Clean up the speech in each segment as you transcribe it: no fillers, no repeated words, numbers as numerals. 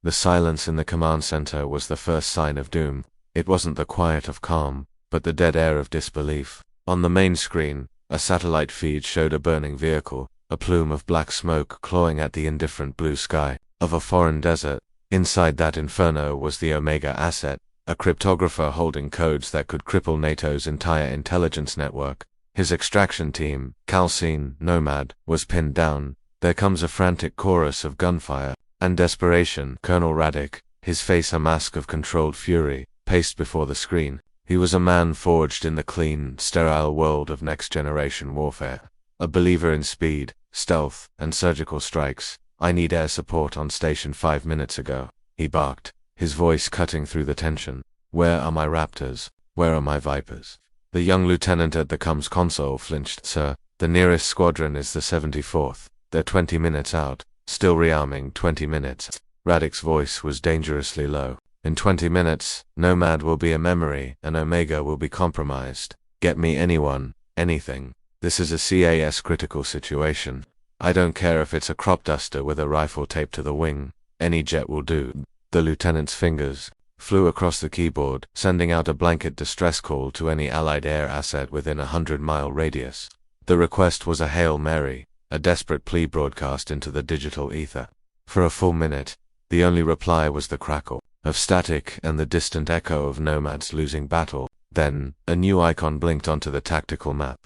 The silence in the command center was the first sign of doom. It wasn't the quiet of calm, but the dead air of disbelief. On the main screen, a satellite feed showed a burning vehicle, a plume of black smoke clawing at the indifferent blue sky of a foreign desert. Inside that inferno was the Omega asset, a cryptographer holding codes that could cripple NATO's entire intelligence network. His extraction team, Calcine, Nomad, was pinned down. There comes a frantic chorus of gunfire and desperation. Colonel Radic, his face a mask of controlled fury, paced before the screen. He was a man forged in the clean, sterile world of next-generation warfare. A believer in speed, stealth, and surgical strikes. "I need air support on station 5 minutes ago," he barked, his voice cutting through the tension. "Where are my Raptors? Where are my Vipers?" The young lieutenant at the comms console flinched. "Sir, the nearest squadron is the 74th. They're 20 minutes out. Still rearming. 20 minutes. Radic's voice was dangerously low. "In 20 minutes, Nomad will be a memory, and Omega will be compromised. Get me anyone, anything. This is a CAS critical situation. I don't care if it's a crop duster with a rifle taped to the wing. Any jet will do." The lieutenant's fingers flew across the keyboard, sending out a blanket distress call to any Allied air asset within a 100-mile radius. The request was a Hail Mary, a desperate plea broadcast into the digital ether. For a full minute, the only reply was the crackle of static and the distant echo of Nomad's losing battle. Then, a new icon blinked onto the tactical map.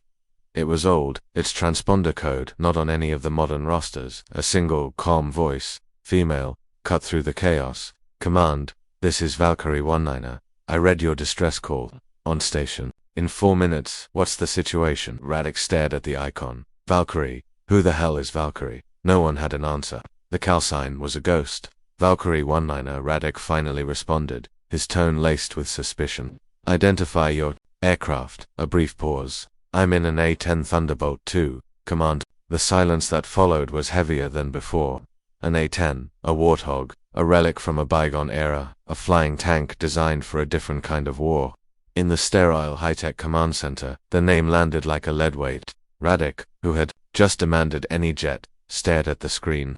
It was old, its transponder code not on any of the modern rosters. A single, calm voice, female, cut through the chaos. "Command, this is Valkyrie 19er. I read your distress call. On station. In 4 minutes. What's the situation?" Radic stared at the icon. "Valkyrie? Who the hell is Valkyrie?" No one had an answer. The Calcine was a ghost. "Valkyrie 19er," Radic finally responded, his tone laced with suspicion. "Identify your aircraft." A brief pause. "I'm in an A-10 Thunderbolt II, Command." The silence that followed was heavier than before. An A-10, a warthog, a relic from a bygone era, a flying tank designed for a different kind of war. In the sterile high-tech command center, the name landed like a lead weight. Radic, who had just demanded any jet, stared at the screen.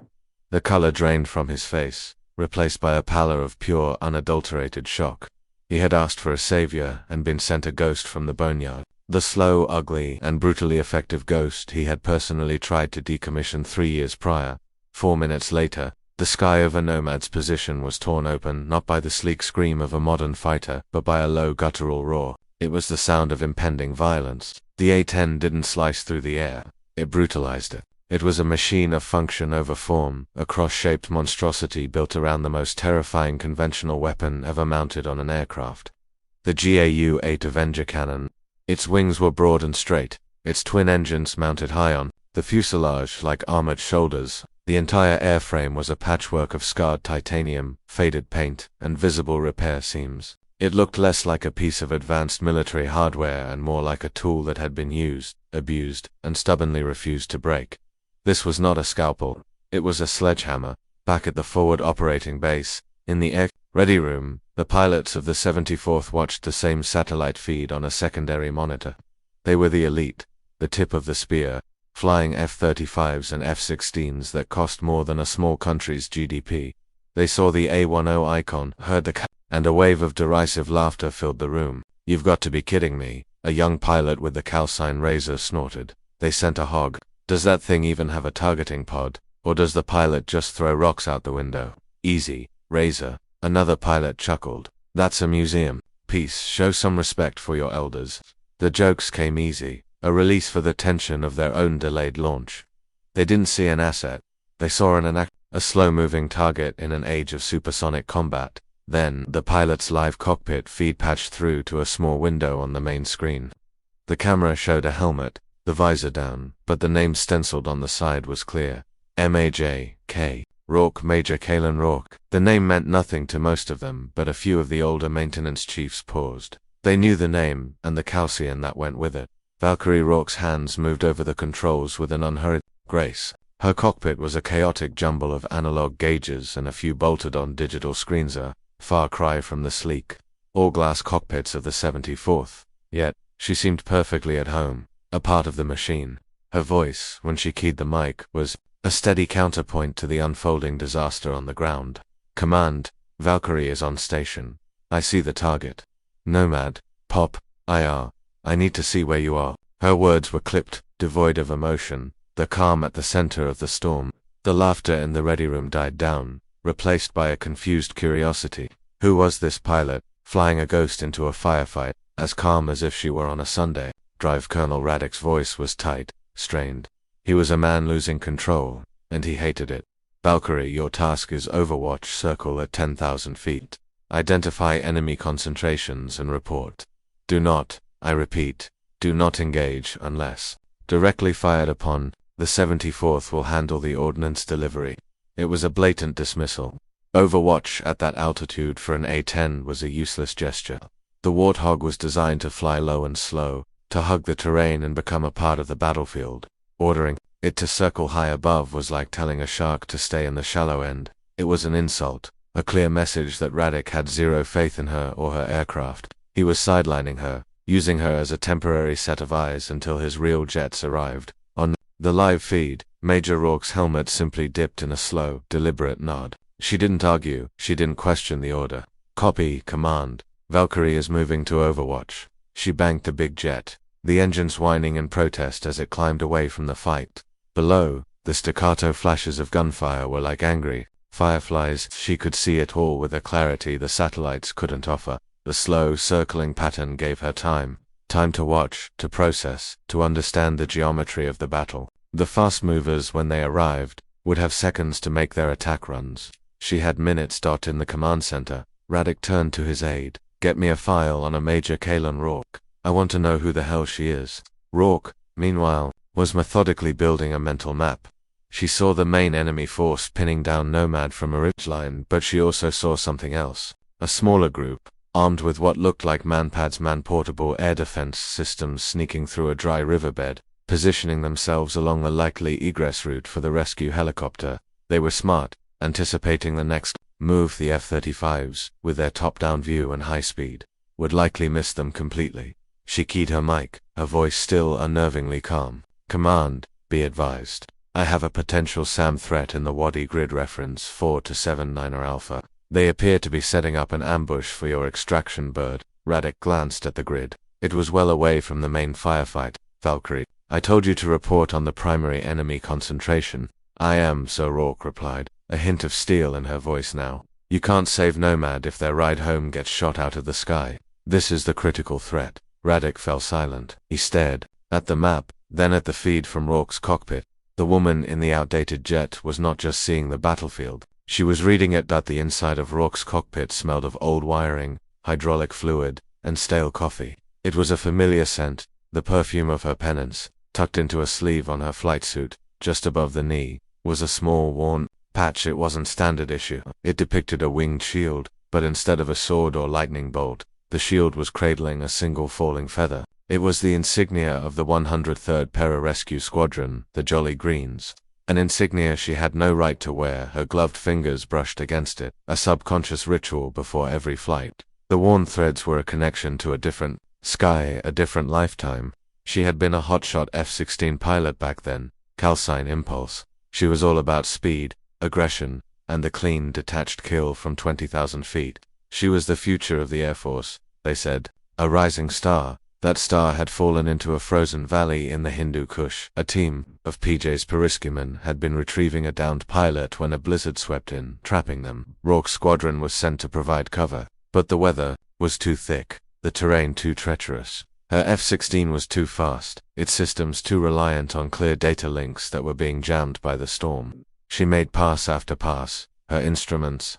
The color drained from his face, replaced by a pallor of pure, unadulterated shock. He had asked for a savior and been sent a ghost from the boneyard. The slow, ugly, and brutally effective ghost he had personally tried to decommission 3 years prior. 4 minutes later, the sky over Nomad's position was torn open not by the sleek scream of a modern fighter, but by a low guttural roar. It was the sound of impending violence. The A-10 didn't slice through the air. It brutalized it. It was a machine of function over form, a cross-shaped monstrosity built around the most terrifying conventional weapon ever mounted on an aircraft. The GAU-8 Avenger cannon. Its wings were broad and straight, its twin engines mounted high on the fuselage like armored shoulders. The entire airframe was a patchwork of scarred titanium, faded paint, and visible repair seams. It looked less like a piece of advanced military hardware and more like a tool that had been used, abused, and stubbornly refused to break. This was not a scalpel. It was a sledgehammer. Back at the forward operating base, in the air-ready room, the pilots of the 74th watched the same satellite feed on a secondary monitor. They were the elite, the tip of the spear, flying F-35s and F-16s that cost more than a small country's GDP. They saw the A-10 icon, heard the and a wave of derisive laughter filled the room. "You've got to be kidding me," a young pilot with the Calcine razor snorted. "They sent a hog. Does that thing even have a targeting pod? Or does the pilot just throw rocks out the window?" "Easy, Razor," another pilot chuckled. "That's a museum piece. Show some respect for your elders." The jokes came easy, a release for the tension of their own delayed launch. They didn't see an asset. They saw a slow-moving target in an age of supersonic combat. Then, the pilot's live cockpit feed patched through to a small window on the main screen. The camera showed a helmet, the visor down, but the name stenciled on the side was clear. MAJ-K. Rourke, Major Kalen Rourke. The name meant nothing to most of them, but a few of the older maintenance chiefs paused. They knew the name, and the Calcian that went with it. Valkyrie Rourke's hands moved over the controls with an unhurried grace. Her cockpit was a chaotic jumble of analog gauges and a few bolted-on digital screens, a far cry from the sleek, all-glass cockpits of the 74th. Yet, she seemed perfectly at home, a part of the machine. Her voice, when she keyed the mic, was a steady counterpoint to the unfolding disaster on the ground. Command, Valkyrie is on station. I see the target. Nomad, Pop, IR. I need to see where you are. Her words were clipped, devoid of emotion, the calm at the center of the storm. The laughter in the ready room died down, replaced by a confused curiosity. Who was this pilot, flying a ghost into a firefight, as calm as if she were on a Sunday? Drive Colonel Radek's voice was tight, strained. He was a man losing control, and he hated it. Valkyrie, your task is Overwatch circle at 10,000 feet. Identify enemy concentrations and report. Do not, I repeat, do not engage unless directly fired upon. The 74th will handle the ordnance delivery. It was a blatant dismissal. Overwatch at that altitude for an A-10 was a useless gesture. The Warthog was designed to fly low and slow, to hug the terrain and become a part of the battlefield. Ordering it to circle high above was like telling a shark to stay in the shallow end. It was an insult, a clear message that Radek had zero faith in her or her aircraft. He was sidelining her, using her as a temporary set of eyes until his real jets arrived. On the live feed, Major Rourke's helmet simply dipped in a slow, deliberate nod. She didn't argue, she didn't question the order. Copy, command. Valkyrie is moving to Overwatch. She banked the big jet, the engines whining in protest as it climbed away from the fight. Below, the staccato flashes of gunfire were like angry fireflies. She could see it all with a clarity the satellites couldn't offer. The slow, circling pattern gave her time to watch, to process, to understand the geometry of the battle. The fast movers, when they arrived, would have seconds to make their attack runs. She had minutes. In the command center, Radek turned to his aide. Get me a file on a Major Kalen Rourke. I want to know who the hell she is. Rourke, meanwhile, was methodically building a mental map. She saw the main enemy force pinning down Nomad from a ridgeline, but she also saw something else. A smaller group, armed with what looked like manpads, man-portable air defense systems, sneaking through a dry riverbed, positioning themselves along the likely egress route for the rescue helicopter. They were smart, anticipating the next move. The F-35s, with their top-down view and high speed, would likely miss them completely. She keyed her mic, her voice still unnervingly calm. Command, be advised. I have a potential SAM threat in the Wadi grid reference 4-7-9er Alpha. They appear to be setting up an ambush for your extraction bird. Radek glanced at the grid. It was well away from the main firefight. Valkyrie, I told you to report on the primary enemy concentration. I am, Sir Rourke replied, a hint of steel in her voice now. You can't save Nomad if their ride home gets shot out of the sky. This is the critical threat. Radek fell silent. He stared at the map, then at the feed from Rourke's cockpit. The woman in the outdated jet was not just seeing the battlefield. She was reading it. The inside of Rourke's cockpit smelled of old wiring, hydraulic fluid, and stale coffee. It was a familiar scent, the perfume of her penance. Tucked into a sleeve on her flight suit, just above the knee, was a small worn patch. It wasn't standard issue. It depicted a winged shield, but instead of a sword or lightning bolt, the shield was cradling a single falling feather. It was the insignia of the 103rd Pararescue Squadron, the Jolly Greens. An insignia she had no right to wear. Her gloved fingers brushed against it, a subconscious ritual before every flight. The worn threads were a connection to a different sky, a different lifetime. She had been a hotshot F-16 pilot back then, calcine impulse. She was all about speed, aggression, and the clean, detached kill from 20,000 feet. She was the future of the Air Force, they said. A rising star. That star had fallen into a frozen valley in the Hindu Kush. A team of PJ's Periskymen had been retrieving a downed pilot when a blizzard swept in, trapping them. Rourke's squadron was sent to provide cover, but the weather was too thick, the terrain too treacherous. Her F-16 was too fast, its systems too reliant on clear data links that were being jammed by the storm. She made pass after pass, her instruments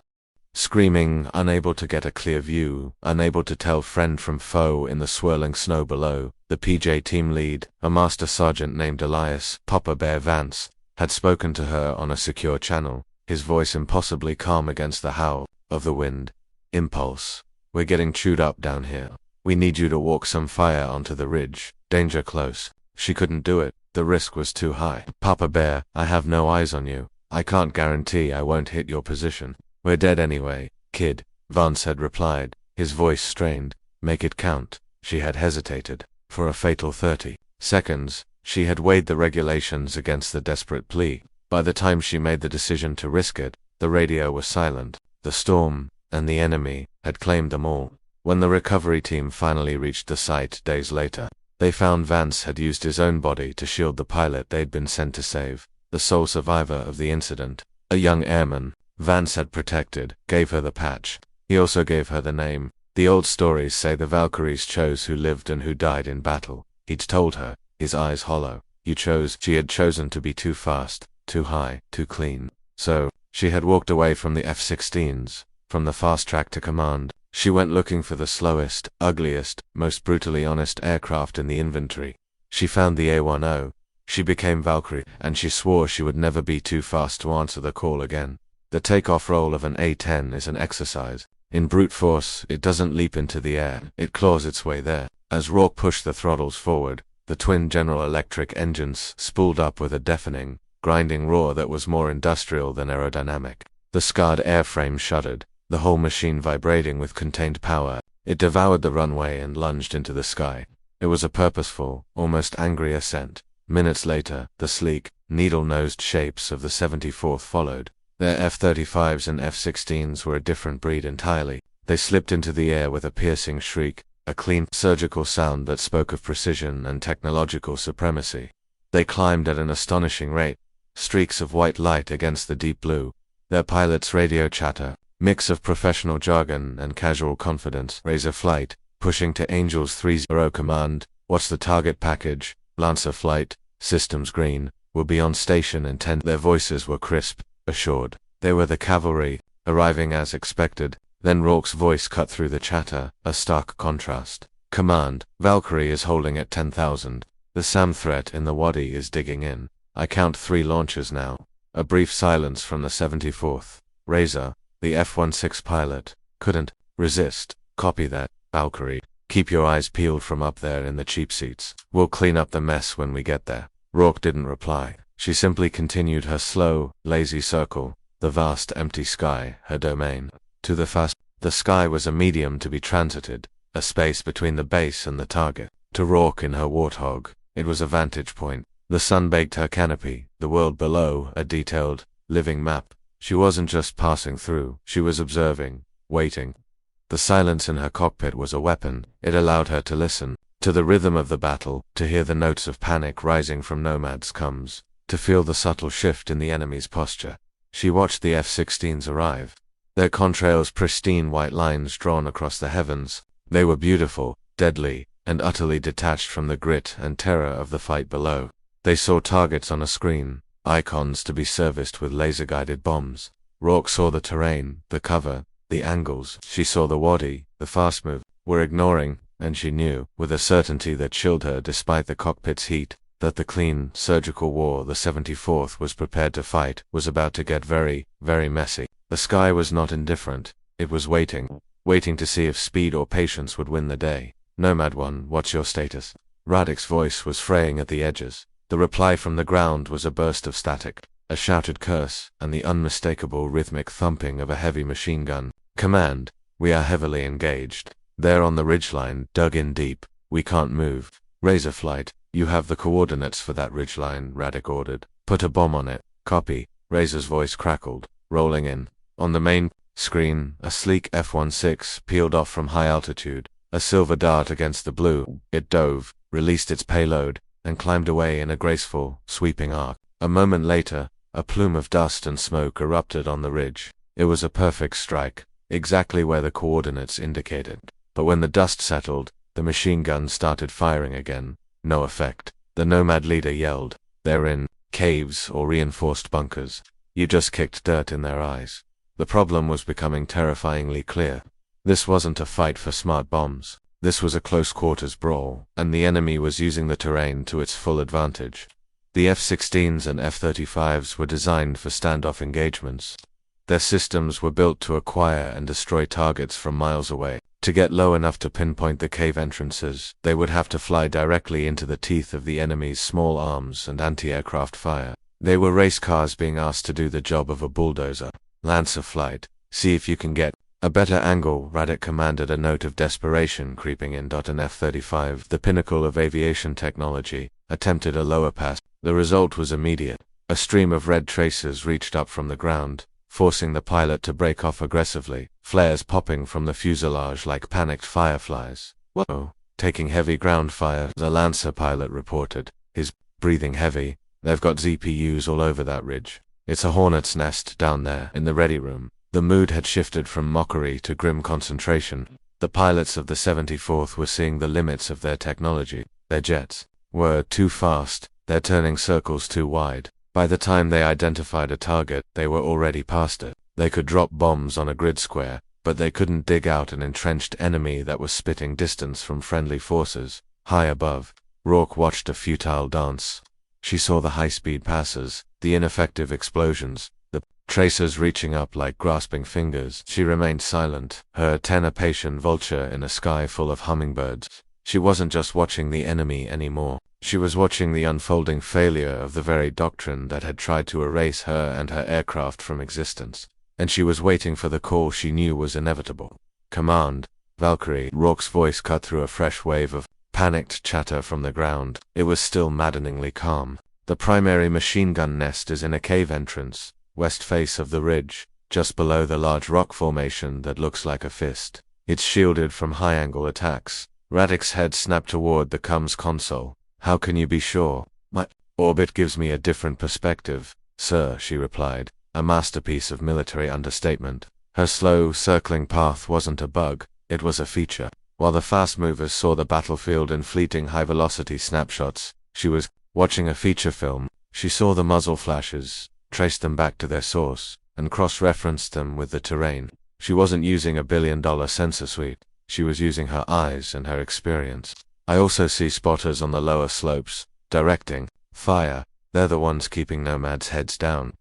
screaming, unable to get a clear view, unable to tell friend from foe in the swirling snow below. The PJ team lead, a master sergeant named Elias Papa Bear Vance, had spoken to her on a secure channel, his voice impossibly calm against the howl of the wind. Impulse. We're getting chewed up down here. We need you to walk some fire onto the ridge. Danger close. She couldn't do it. The risk was too high. Papa Bear, I have no eyes on you. I can't guarantee I won't hit your position. We're dead anyway, kid, Vance had replied, his voice strained. Make it count. She had hesitated. For a fatal 30 seconds, she had weighed the regulations against the desperate plea. By the time she made the decision to risk it, the radio was silent. the storm, and the enemy had claimed them all. When the recovery team finally reached the site days later, they found Vance had used his own body to shield the pilot they'd been sent to save, the sole survivor of the incident. A young airman Vance had protected gave her the patch. He also gave her the name. The old stories say the Valkyries chose who lived and who died in battle. He'd told her, his eyes hollow. She had chosen to be too fast, too high, too clean. So, she had walked away from the F-16s, from the fast track to command. She went looking for the slowest, ugliest, most brutally honest aircraft in the inventory. She found the A-10. She became Valkyrie, and she swore she would never be too fast to answer the call again. The takeoff roll of an A-10 is an exercise. In brute force, it doesn't leap into the air, it claws its way there. As Rourke pushed the throttles forward, the twin General Electric engines spooled up with a deafening, grinding roar that was more industrial than aerodynamic. The scarred airframe shuddered, the whole machine vibrating with contained power. It devoured the runway and lunged into the sky. It was a purposeful, almost angry ascent. Minutes later, the sleek, needle-nosed shapes of the 74th followed. Their F-35s and F-16s were a different breed entirely. They slipped into the air with a piercing shriek, a clean, surgical sound that spoke of precision and technological supremacy. They climbed at an astonishing rate, streaks of white light against the deep blue. Their pilots' radio chatter, mix of professional jargon and casual confidence. Razor flight, pushing to Angels 3-0 command. What's the target package? Lancer flight, systems green. We'll be on station in 10. Their voices were crisp, assured. They were the cavalry, arriving as expected. Then Rourke's voice cut through the chatter, a stark contrast. Command, Valkyrie is holding at 10,000. The SAM threat in the Wadi is digging in. I count 3 launches now. A brief silence from the 74th. Razor, the F-16 pilot, couldn't resist. Copy that, Valkyrie. Keep your eyes peeled from up there in the cheap seats. We'll clean up the mess when we get there. Rourke didn't reply. She simply continued her slow, lazy circle, the vast empty sky, her domain. To the sky was a medium to be transited, a space between the base and the target. To Rourke in her Warthog, it was a vantage point. The sun baked her canopy, the world below, a detailed, living map. She wasn't just passing through, she was observing, waiting. The silence in her cockpit was a weapon. It allowed her to listen to the rhythm of the battle, to hear the notes of panic rising from Nomad's coms, to feel the subtle shift in the enemy's posture. She watched the F-16s arrive. Their contrails pristine white lines drawn across the heavens. They were beautiful, deadly, and utterly detached from the grit and terror of the fight below. They saw targets on a screen, icons to be serviced with laser-guided bombs. Rourke saw the terrain, the cover, the angles. She saw the Wadi, the fast move, were ignoring, and she knew, with a certainty that chilled her despite the cockpit's heat, that the clean, surgical war the 74th was prepared to fight was about to get very, very messy. The sky was not indifferent. It was waiting to see if speed or patience would win the day. Nomad 1, what's your status? Radek's voice was fraying at the edges. The reply from the ground was a burst of static, a shouted curse, and the unmistakable rhythmic thumping of a heavy machine gun. Command, we are heavily engaged. They're on the ridgeline, dug in deep. We can't move. Razor flight, you have the coordinates for that ridgeline, Radek ordered. Put a bomb on it. Copy. Razor's voice crackled, rolling in. On the main screen, a sleek F-16 peeled off from high altitude, a silver dart against the blue. It dove, released its payload, and climbed away in a graceful, sweeping arc. A moment later, a plume of dust and smoke erupted on the ridge. It was a perfect strike, exactly where the coordinates indicated. But when the dust settled, the machine gun started firing again. No effect. The Nomad leader yelled, "They're in caves or reinforced bunkers. You just kicked dirt in their eyes." The problem was becoming terrifyingly clear. This wasn't a fight for smart bombs. This was a close-quarters brawl, and the enemy was using the terrain to its full advantage. The F-16s and F-35s were designed for standoff engagements. Their systems were built to acquire and destroy targets from miles away. To get low enough to pinpoint the cave entrances, they would have to fly directly into the teeth of the enemy's small arms and anti-aircraft fire. They were race cars being asked to do the job of a bulldozer. Lancer flight, see if you can get a better angle, Radek commanded, a note of desperation creeping in. An F-35, the pinnacle of aviation technology, attempted a lower pass. The result was immediate. A stream of red tracers reached up from the ground, forcing the pilot to break off aggressively, flares popping from the fuselage like panicked fireflies. "Whoa, taking heavy ground fire," the Lancer pilot reported, his breathing heavy. "They've got ZPUs all over that ridge. It's a hornet's nest down there in the ready room." The mood had shifted from mockery to grim concentration. The pilots of the 74th were seeing the limits of their technology. Their jets were too fast, their turning circles too wide. By the time they identified a target, they were already past it. They could drop bombs on a grid square, but they couldn't dig out an entrenched enemy that was spitting distance from friendly forces. High above, Rourke watched a futile dance. She saw the high-speed passes, the ineffective explosions, the tracers reaching up like grasping fingers. She remained silent, her antenna patient vulture in a sky full of hummingbirds. She wasn't just watching the enemy anymore. She was watching the unfolding failure of the very doctrine that had tried to erase her and her aircraft from existence. And she was waiting for the call she knew was inevitable. "Command, Valkyrie." Rourke's voice cut through a fresh wave of panicked chatter from the ground. It was still maddeningly calm. "The primary machine gun nest is in a cave entrance, west face of the ridge, just below the large rock formation that looks like a fist. It's shielded from high-angle attacks." Radek's head snapped toward the comms console. "How can you be sure?" "My orbit gives me a different perspective, sir," she replied, a masterpiece of military understatement. Her slow, circling path wasn't a bug, it was a feature. While the fast movers saw the battlefield in fleeting high-velocity snapshots, she was watching a feature film. She saw the muzzle flashes, traced them back to their source, and cross-referenced them with the terrain. She wasn't using a billion-dollar sensor suite. She was using her eyes and her experience. "I also see spotters on the lower slopes, directing fire. They're the ones keeping Nomad's heads down."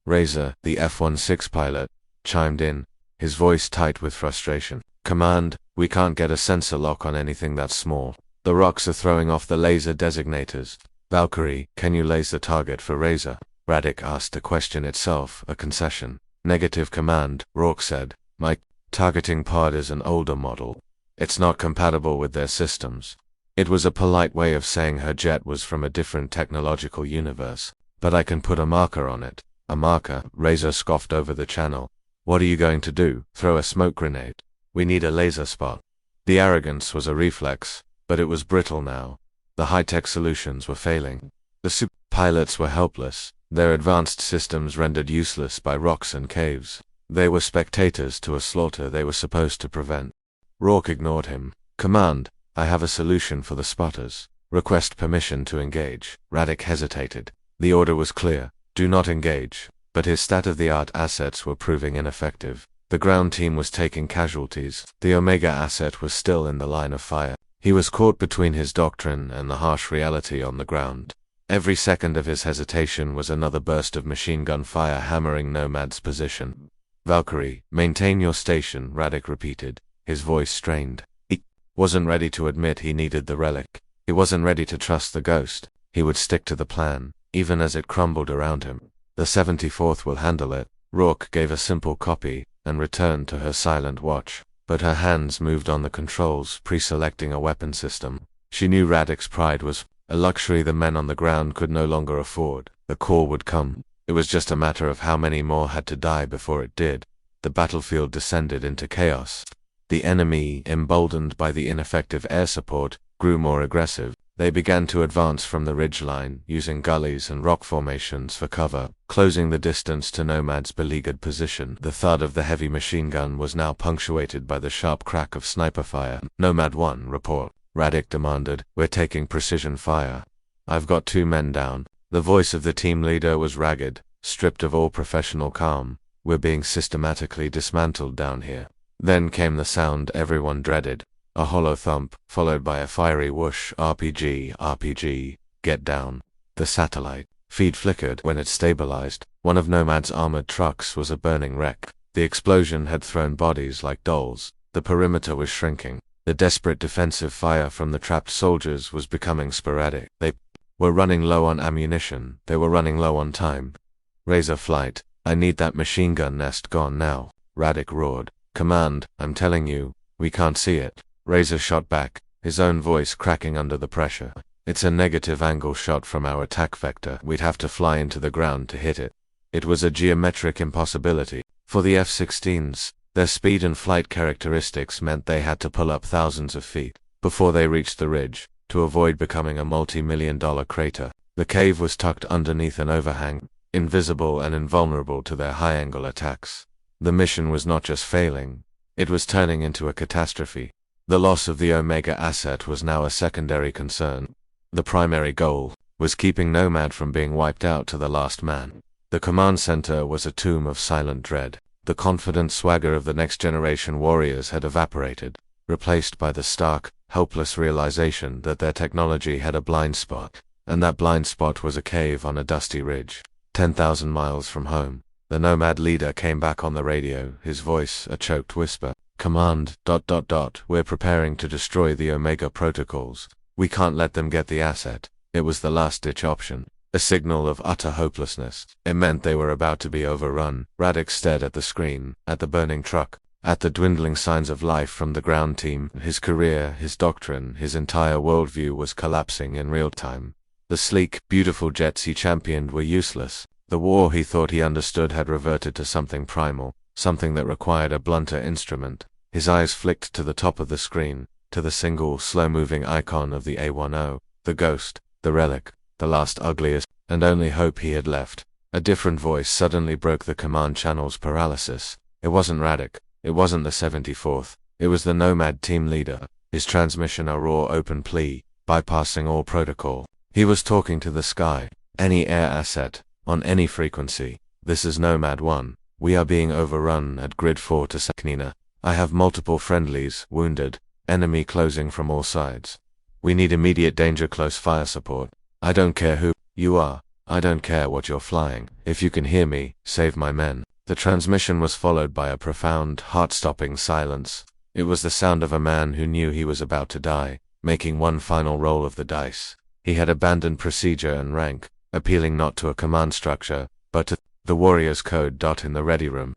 Razor, the F-16 pilot, chimed in, his voice tight with frustration. "Command, we can't get a sensor lock on anything that small. The rocks are throwing off the laser designators." "Valkyrie, can you laser the target for Razor?" Radek asked, the question itself a concession. "Negative, Command," Rourke said. "My targeting pod is an older model. It's not compatible with their systems." It was a polite way of saying her jet was from a different technological universe. "But I can put a marker on it." "A marker?" Razor scoffed over the channel. "What are you going to do? Throw a smoke grenade?" "We need a laser spot." The arrogance was a reflex, but it was brittle now. The high-tech solutions were failing. The super pilots were helpless, their advanced systems rendered useless by rocks and caves. They were spectators to a slaughter they were supposed to prevent. Rourke ignored him. "Command, I have a solution for the spotters. Request permission to engage." Radek hesitated. The order was clear: do not engage. But his state-of-the-art assets were proving ineffective. The ground team was taking casualties. The Omega asset was still in the line of fire. He was caught between his doctrine and the harsh reality on the ground. Every second of his hesitation was another burst of machine gun fire hammering Nomad's position. "Valkyrie, maintain your station," Radek repeated, his voice strained. He wasn't ready to admit he needed the relic. He wasn't ready to trust the ghost. He would stick to the plan, even as it crumbled around him. "The 74th will handle it." Rourke gave a simple copy and returned to her silent watch, but her hands moved on the controls, pre-selecting a weapon system. She knew Radek's pride was a luxury the men on the ground could no longer afford. The call would come. It was just a matter of how many more had to die before it did. The battlefield descended into chaos. The enemy, emboldened by the ineffective air support, grew more aggressive. They began to advance from the ridgeline, using gullies and rock formations for cover, closing the distance to Nomad's beleaguered position. The thud of the heavy machine gun was now punctuated by the sharp crack of sniper fire. "Nomad 1, report," Radek demanded. "We're taking precision fire." "I've got 2 men down." The voice of the team leader was ragged, stripped of all professional calm. "We're being systematically dismantled down here." Then came the sound everyone dreaded. A hollow thump, followed by a fiery whoosh. "RPG, RPG, get down." The satellite feed flickered. When it stabilized, one of Nomad's armored trucks was a burning wreck. The explosion had thrown bodies like dolls. The perimeter was shrinking. The desperate defensive fire from the trapped soldiers was becoming sporadic. They were running low on ammunition. They were running low on time. "Razor flight, I need that machine gun nest gone now," Radek roared. "Command, I'm telling you, we can't see it." Razor shot back, his own voice cracking under the pressure. "It's a negative angle shot from our attack vector. We'd have to fly into the ground to hit it." It was a geometric impossibility. For the F-16s, their speed and flight characteristics meant they had to pull up thousands of feet before they reached the ridge, to avoid becoming a multi-million-dollar crater. The cave was tucked underneath an overhang, invisible and invulnerable to their high-angle attacks. The mission was not just failing, it was turning into a catastrophe. The loss of the Omega asset was now a secondary concern. The primary goal was keeping Nomad from being wiped out to the last man. The command center was a tomb of silent dread. The confident swagger of the next-generation warriors had evaporated, replaced by the stark, helpless realization that their technology had a blind spot, and that blind spot was a cave on a dusty ridge, 10,000 miles from home. The Nomad leader came back on the radio, his voice a choked whisper. Command, ... We're preparing to destroy the Omega protocols. We can't let them get the asset. It was the last-ditch option. A signal of utter hopelessness. It meant they were about to be overrun. Radek stared at the screen, at the burning truck, at the dwindling signs of life from the ground team. His career, his doctrine, his entire worldview was collapsing in real time. The sleek, beautiful jets he championed were useless. The war he thought he understood had reverted to something primal, something that required a blunter instrument. His eyes flicked to the top of the screen, to the single, slow-moving icon of the A10, the ghost, the relic, the last ugliest, and only hope he had left. A different voice suddenly broke the command channel's paralysis. It wasn't Radek, it wasn't the 74th, it was the Nomad team leader, his transmission a raw open plea, bypassing all protocol. He was talking to the sky. Any air asset, on any frequency. This is Nomad 1. We are being overrun at Grid 4 to Saknina. I have multiple friendlies, wounded, enemy closing from all sides. We need immediate danger close fire support. I don't care who you are. I don't care what you're flying. If you can hear me, save my men. The transmission was followed by a profound, heart-stopping silence. It was the sound of a man who knew he was about to die, making one final roll of the dice. He had abandoned procedure and rank, appealing not to a command structure, but to the warrior's code. In the ready room.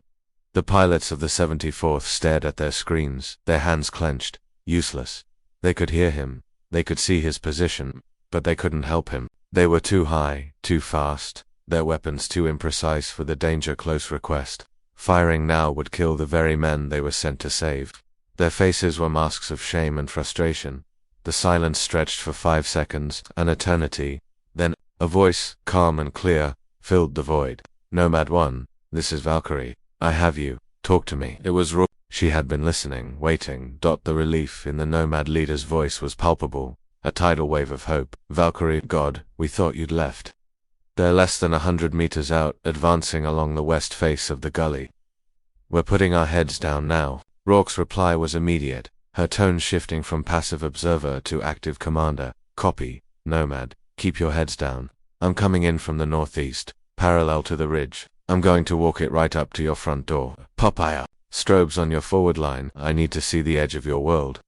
The pilots of the 74th stared at their screens, their hands clenched, useless. They could hear him, they could see his position, but they couldn't help him. They were too high, too fast, their weapons too imprecise for the danger close request. Firing now would kill the very men they were sent to save. Their faces were masks of shame and frustration. The silence stretched for 5 seconds, an eternity. Then, a voice, calm and clear, filled the void. Nomad 1, this is Valkyrie. I have you. Talk to me. It was raw. She had been listening, waiting. The relief in the Nomad leader's voice was palpable. A tidal wave of hope. Valkyrie, God, we thought you'd left. They're less than 100 meters out, advancing along the west face of the gully. We're putting our heads down now. Rourke's reply was immediate, her tone shifting from passive observer to active commander. Copy, Nomad. Keep your heads down. I'm coming in from the northeast, parallel to the ridge. I'm going to walk it right up to your front door. Popeye, strobes on your forward line. I need to see the edge of your world.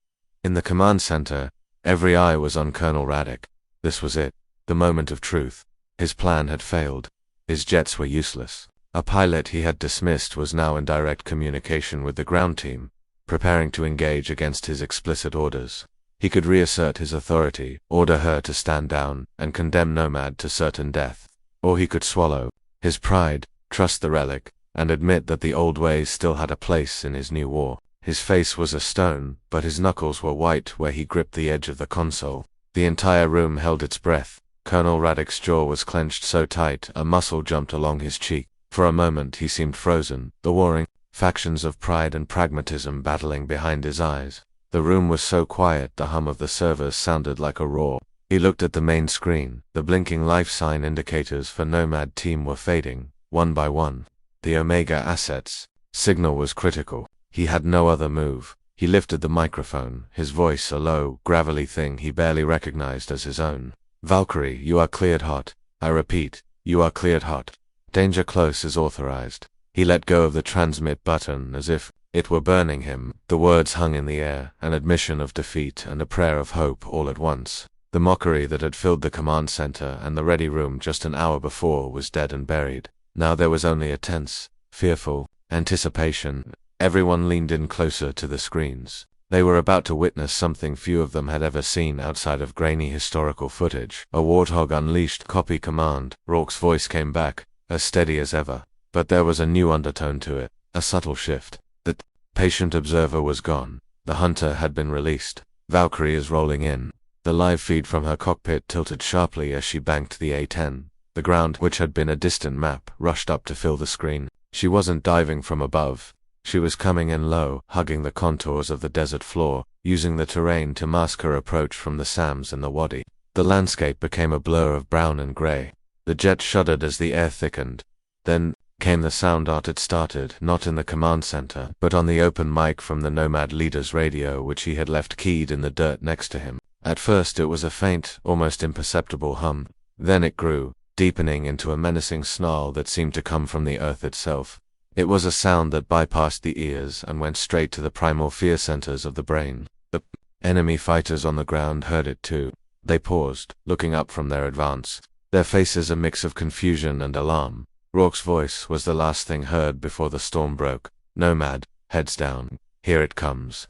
In the command center, every eye was on Colonel Radek. This was it, the moment of truth. His plan had failed. His jets were useless. A pilot he had dismissed was now in direct communication with the ground team, preparing to engage against his explicit orders. He could reassert his authority, order her to stand down, and condemn Nomad to certain death. Or he could swallow his pride, trust the relic, and admit that the old ways still had a place in his new war. His face was a stone, but his knuckles were white where he gripped the edge of the console. The entire room held its breath. Colonel Radek's jaw was clenched so tight a muscle jumped along his cheek. For a moment he seemed frozen, the warring factions of pride and pragmatism battling behind his eyes. The room was so quiet the hum of the servers sounded like a roar. He looked at the main screen. The blinking life sign indicators for Nomad team were fading, one by one. The Omega assets. Signal was critical. He had no other move. He lifted the microphone, his voice a low, gravelly thing he barely recognized as his own. Valkyrie, you are cleared hot. I repeat, you are cleared hot. Danger close is authorized. He let go of the transmit button as if it were burning him. The words hung in the air, an admission of defeat and a prayer of hope all at once. The mockery that had filled the command center and the ready room just an hour before was dead and buried. Now there was only a tense, fearful anticipation. Everyone leaned in closer to the screens. They were about to witness something few of them had ever seen outside of grainy historical footage. A warthog unleashed. Copy command. Rourke's voice came back, as steady as ever. But there was a new undertone to it, a subtle shift. The patient observer was gone. The hunter had been released. Valkyrie is rolling in. The live feed from her cockpit tilted sharply as she banked the A-10. The ground, which had been a distant map, rushed up to fill the screen. She wasn't diving from above. She was coming in low, hugging the contours of the desert floor, using the terrain to mask her approach from the Sams and the Wadi. The landscape became a blur of brown and gray. The jet shuddered as the air thickened. Then came the sound. It started, not in the command center, but on the open mic from the Nomad leader's radio, which he had left keyed in the dirt next to him. At first it was a faint, almost imperceptible hum. Then it grew, deepening into a menacing snarl that seemed to come from the earth itself. It was a sound that bypassed the ears and went straight to the primal fear centers of the brain. The enemy fighters on the ground heard it too. They paused, looking up from their advance, their faces a mix of confusion and alarm. Rourke's voice was the last thing heard before the storm broke. Nomad, heads down. Here it comes.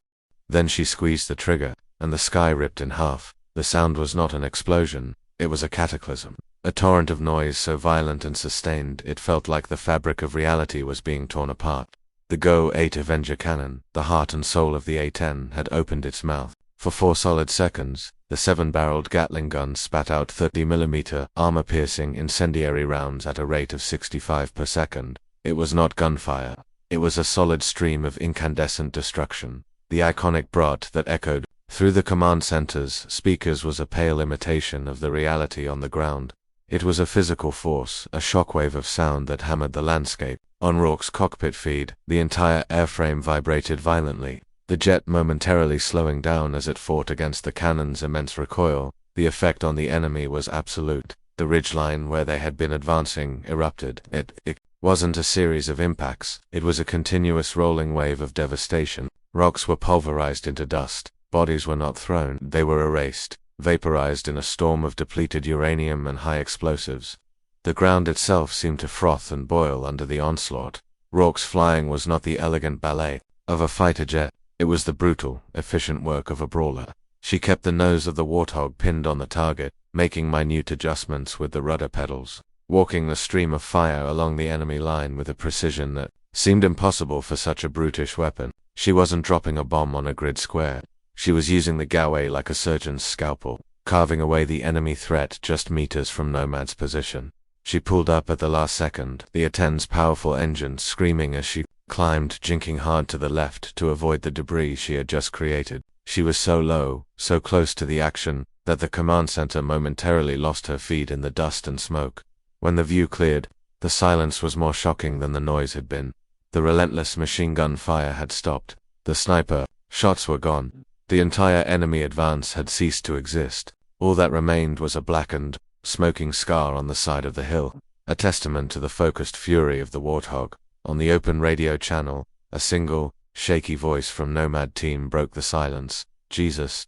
Then she squeezed the trigger, and the sky ripped in half. The sound was not an explosion, it was a cataclysm. A torrent of noise so violent and sustained it felt like the fabric of reality was being torn apart. The Go-8 Avenger cannon, the heart and soul of the A-10, had opened its mouth. For 4 solid seconds, the 7-barreled Gatling gun spat out 30mm armor-piercing incendiary rounds at a rate of 65 per second. It was not gunfire. It was a solid stream of incandescent destruction. The iconic brat that echoed through the command center's speakers was a pale imitation of the reality on the ground. It was a physical force, a shockwave of sound that hammered the landscape. On Rourke's cockpit feed, the entire airframe vibrated violently, the jet momentarily slowing down as it fought against the cannon's immense recoil. The effect on the enemy was absolute. The ridgeline where they had been advancing erupted. It wasn't a series of impacts, it was a continuous rolling wave of devastation. Rocks were pulverized into dust, bodies were not thrown, they were erased, vaporized in a storm of depleted uranium and high explosives. The ground itself seemed to froth and boil under the onslaught. Rourke's flying was not the elegant ballet of a fighter jet, it was the brutal, efficient work of a brawler. She kept the nose of the Warthog pinned on the target, making minute adjustments with the rudder pedals, walking the stream of fire along the enemy line with a precision that seemed impossible for such a brutish weapon. She wasn't dropping a bomb on a grid square. She was using the Gawe like a surgeon's scalpel, carving away the enemy threat just meters from Nomad's position. She pulled up at the last second, the A-10's powerful engines screaming as she climbed, jinking hard to the left to avoid the debris she had just created. She was so low, so close to the action, that the command center momentarily lost her feed in the dust and smoke. When the view cleared, the silence was more shocking than the noise had been. The relentless machine gun fire had stopped. The sniper shots were gone. The entire enemy advance had ceased to exist. All that remained was a blackened, smoking scar on the side of the hill, a testament to the focused fury of the Warthog. On the open radio channel, a single, shaky voice from Nomad team broke the silence. Jesus,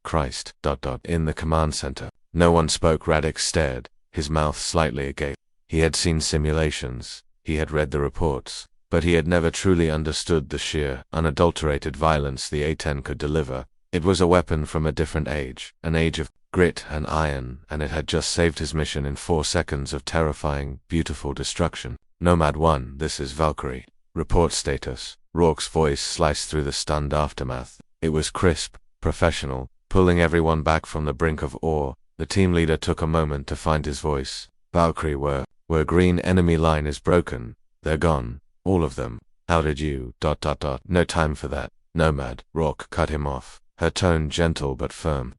Christ, in the command center. No one spoke. Radix stared, his mouth slightly agape. He had seen simulations, he had read the reports, but he had never truly understood the sheer, unadulterated violence the A-10 could deliver. It was a weapon from a different age, an age of grit and iron, and it had just saved his mission in 4 seconds of terrifying, beautiful destruction. Nomad 1, this is Valkyrie. Report status. Rourke's voice sliced through the stunned aftermath. It was crisp, professional, pulling everyone back from the brink of awe. The team leader took a moment to find his voice. Valkyrie, where green enemy line is broken. They're gone. All of them. How did you... No time for that. Nomad. Rourke cut him off, her tone gentle but firm.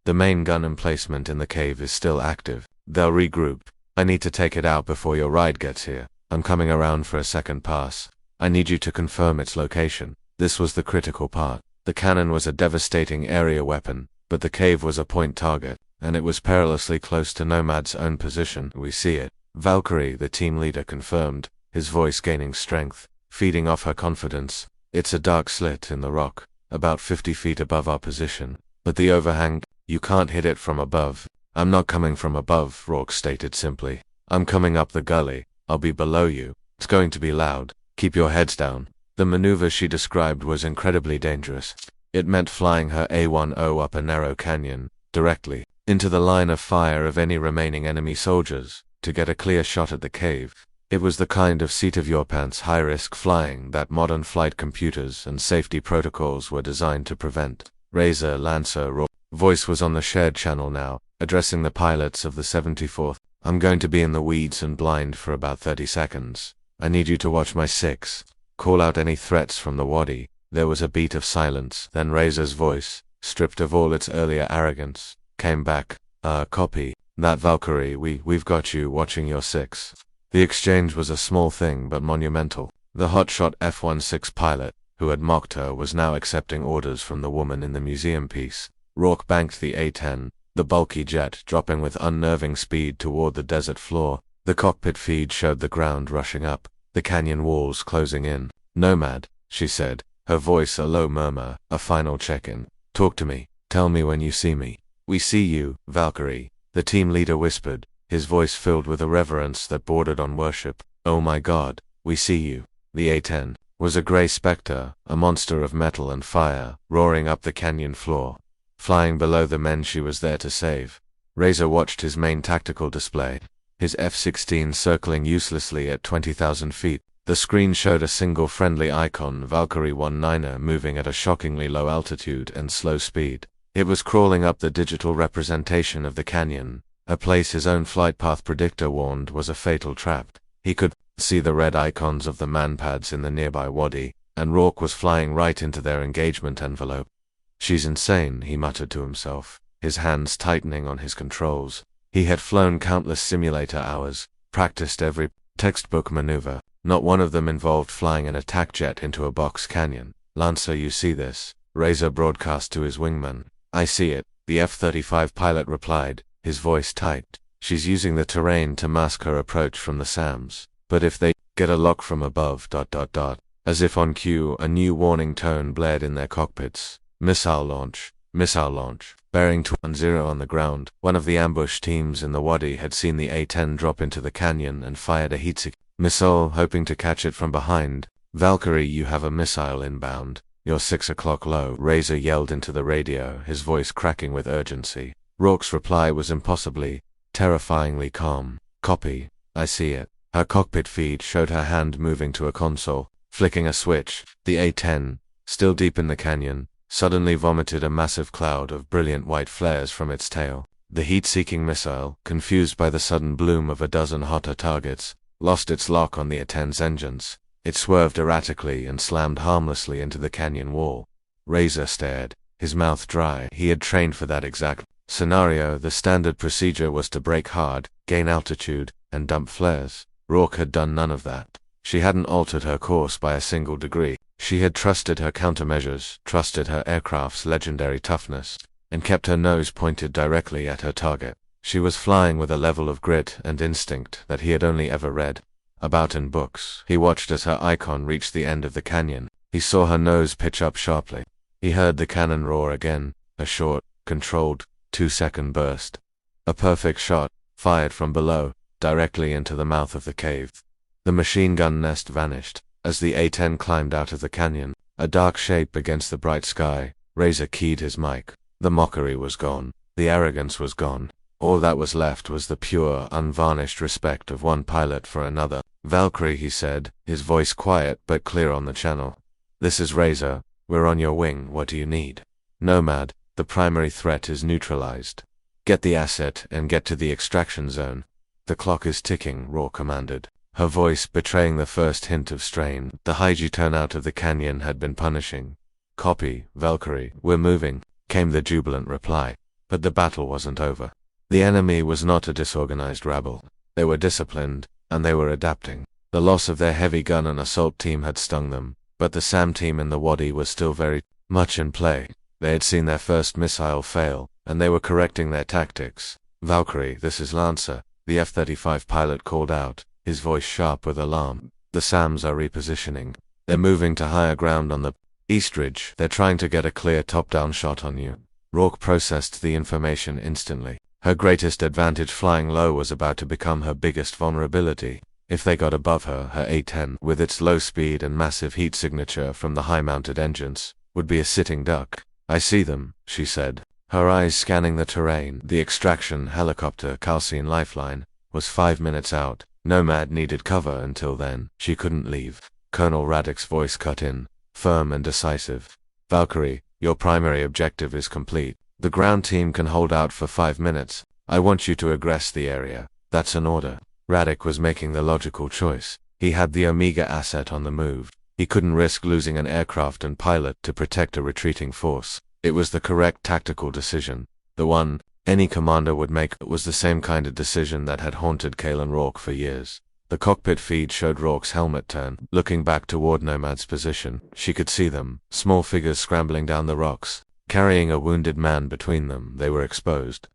The main gun emplacement in the cave is still active. They'll regroup. I need to take it out before your ride gets here. I'm coming around for a second pass. I need you to confirm its location. This was the critical part. The cannon was a devastating area weapon, but the cave was a point target, and it was perilously close to Nomad's own position. We see it. Valkyrie, the team leader confirmed, his voice gaining strength, feeding off her confidence. It's a dark slit in the rock, about 50 feet above our position. But the overhang, you can't hit it from above. I'm not coming from above, Rourke stated simply. I'm coming up the gully. I'll be below you. It's going to be loud. Keep your heads down. The maneuver she described was incredibly dangerous. It meant flying her A-10 up a narrow canyon, directly into the line of fire of any remaining enemy soldiers. to get a clear shot at the cave. It was the kind of seat-of-your-pants high-risk flying that modern flight computers and safety protocols were designed to prevent. Razor, Lancer, voice was on the shared channel now, addressing the pilots of the 74th. I'm going to be in the weeds and blind for about 30 seconds. I need you to watch my 6. Call out any threats from the wadi. There was a beat of silence, then Razor's voice, stripped of all its earlier arrogance, came back. Copy. That Valkyrie, we've got you watching your 6. The exchange was a small thing but monumental. The hotshot F-16 pilot, who had mocked her, was now accepting orders from the woman in the museum piece. Rourke banked the A-10, the bulky jet dropping with unnerving speed toward the desert floor. The cockpit feed showed the ground rushing up, the canyon walls closing in. Nomad, she said, her voice a low murmur, a final check-in. Talk to me. Tell me when you see me. We see you, Valkyrie, the team leader whispered, his voice filled with a reverence that bordered on worship. Oh my God, we see you. The A-10 was a gray specter, a monster of metal and fire, roaring up the canyon floor, flying below the men she was there to save. Razor watched his main tactical display, his F-16 circling uselessly at 20,000 feet. The screen showed a single friendly icon, Valkyrie 19er, moving at a shockingly low altitude and slow speed. It was crawling up the digital representation of the canyon, a place his own flight path predictor warned was a fatal trap. He could see the red icons of the manpads in the nearby wadi, and Rourke was flying right into their engagement envelope. She's insane, he muttered to himself, his hands tightening on his controls. He had flown countless simulator hours, practiced every textbook maneuver. Not one of them involved flying an attack jet into a box canyon. Lancer, you see this? Razor broadcast to his wingman. I see it, the F-35 pilot replied, his voice tight. She's using the terrain to mask her approach from the SAMs. But if they get a lock from above, ... As if on cue, a new warning tone blared in their cockpits. Missile launch. Missile launch. Bearing 210 on the ground, one of the ambush teams in the wadi had seen the A-10 drop into the canyon and fired a heat-seeking missile, hoping to catch it from behind. Valkyrie, you have a missile inbound. You're 6 o'clock low, Razor yelled into the radio, his voice cracking with urgency. Rourke's reply was impossibly, terrifyingly calm. Copy. I see it. Her cockpit feed showed her hand moving to a console, flicking a switch. The A-10, still deep in the canyon, suddenly vomited a massive cloud of brilliant white flares from its tail. The heat-seeking missile, confused by the sudden bloom of a dozen hotter targets, lost its lock on the A-10's engines. It swerved erratically and slammed harmlessly into the canyon wall. Razor stared, his mouth dry. He had trained for that exact scenario. The standard procedure was to brake hard, gain altitude, and dump flares. Rourke had done none of that. She hadn't altered her course by a single degree. She had trusted her countermeasures, trusted her aircraft's legendary toughness, and kept her nose pointed directly at her target. She was flying with a level of grit and instinct that he had only ever read about in books. He watched as her icon reached the end of the canyon. He saw her nose pitch up sharply. He heard the cannon roar again, a short, controlled, 2-second burst. A perfect shot, fired from below, directly into the mouth of the cave. The machine gun nest vanished. As the A-10 climbed out of the canyon, a dark shape against the bright sky, Razor keyed his mic. The mockery was gone. The arrogance was gone. All that was left was the pure, unvarnished respect of one pilot for another. Valkyrie, he said, his voice quiet but clear on the channel. This is Razor. We're on your wing. What do you need? Nomad, the primary threat is neutralized. Get the asset and get to the extraction zone. The clock is ticking, Rourke commanded, her voice betraying the first hint of strain. The high turnout of the canyon had been punishing. Copy, Valkyrie. We're moving, came the jubilant reply. But the battle wasn't over. The enemy was not a disorganized rabble. They were disciplined, and they were adapting. The loss of their heavy gun and assault team had stung them, but the SAM team in the wadi was still very much in play. They had seen their first missile fail, and they were correcting their tactics. Valkyrie, this is Lancer, the F-35 pilot called out, his voice sharp with alarm. The SAMs are repositioning. They're moving to higher ground on the east ridge. They're trying to get a clear top-down shot on you. Rourke processed the information instantly. Her greatest advantage flying low was about to become her biggest vulnerability. If they got above her, her A-10, with its low speed and massive heat signature from the high-mounted engines, would be a sitting duck. I see them, she said, her eyes scanning the terrain. The extraction helicopter, Calcine Lifeline, was 5 minutes out. Nomad needed cover until then. She couldn't leave. Colonel Radek's voice cut in, firm and decisive. Valkyrie, your primary objective is complete. The ground team can hold out for 5 minutes. I want you to aggress the area. That's an order. Radek was making the logical choice. He had the Omega asset on the move. He couldn't risk losing an aircraft and pilot to protect a retreating force. It was the correct tactical decision. The one any commander would make. It was the same kind of decision that had haunted Kalen Rourke for years. The cockpit feed showed Rourke's helmet turn. Looking back toward Nomad's position, she could see them, small figures scrambling down the rocks, carrying a wounded man between them. They were exposed.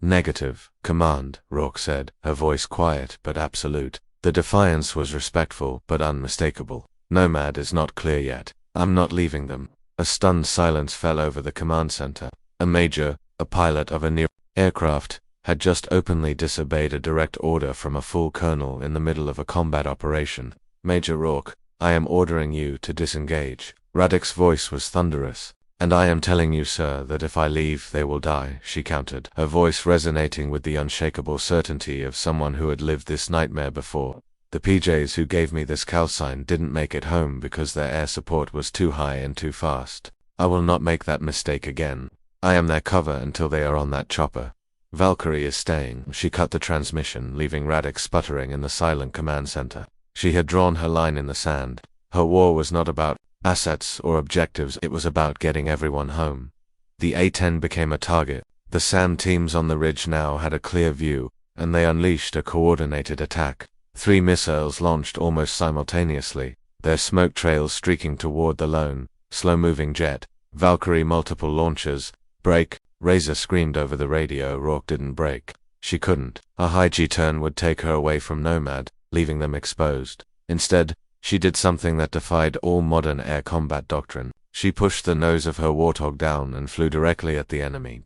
Negative, Command, Rourke said, her voice quiet but absolute. The defiance was respectful but unmistakable. Nomad is not clear yet. I'm not leaving them. A stunned silence fell over the command center. A major, a pilot of a near aircraft, had just openly disobeyed a direct order from a full colonel in the middle of a combat operation. Major Rourke, I am ordering you to disengage. Radek's voice was thunderous. And I am telling you, sir, that if I leave, they will die, she countered, her voice resonating with the unshakable certainty of someone who had lived this nightmare before. The PJs who gave me this calcine didn't make it home because their air support was too high and too fast. I will not make that mistake again. I am their cover until they are on that chopper. Valkyrie is staying. She cut the transmission, leaving Radek sputtering in the silent command center. She had drawn her line in the sand. Her war was not about assets or objectives, it was about getting everyone home. The A-10 became a target. The SAM teams on the ridge now had a clear view, and they unleashed a coordinated attack. 3 missiles launched almost simultaneously, their smoke trails streaking toward the lone, slow-moving jet. Valkyrie multiple launches. Break, Razor screamed over the radio. Rourke didn't break. She couldn't. A high G-turn would take her away from Nomad, leaving them exposed. Instead, she did something that defied all modern air combat doctrine. She pushed the nose of her Warthog down and flew directly at the enemy.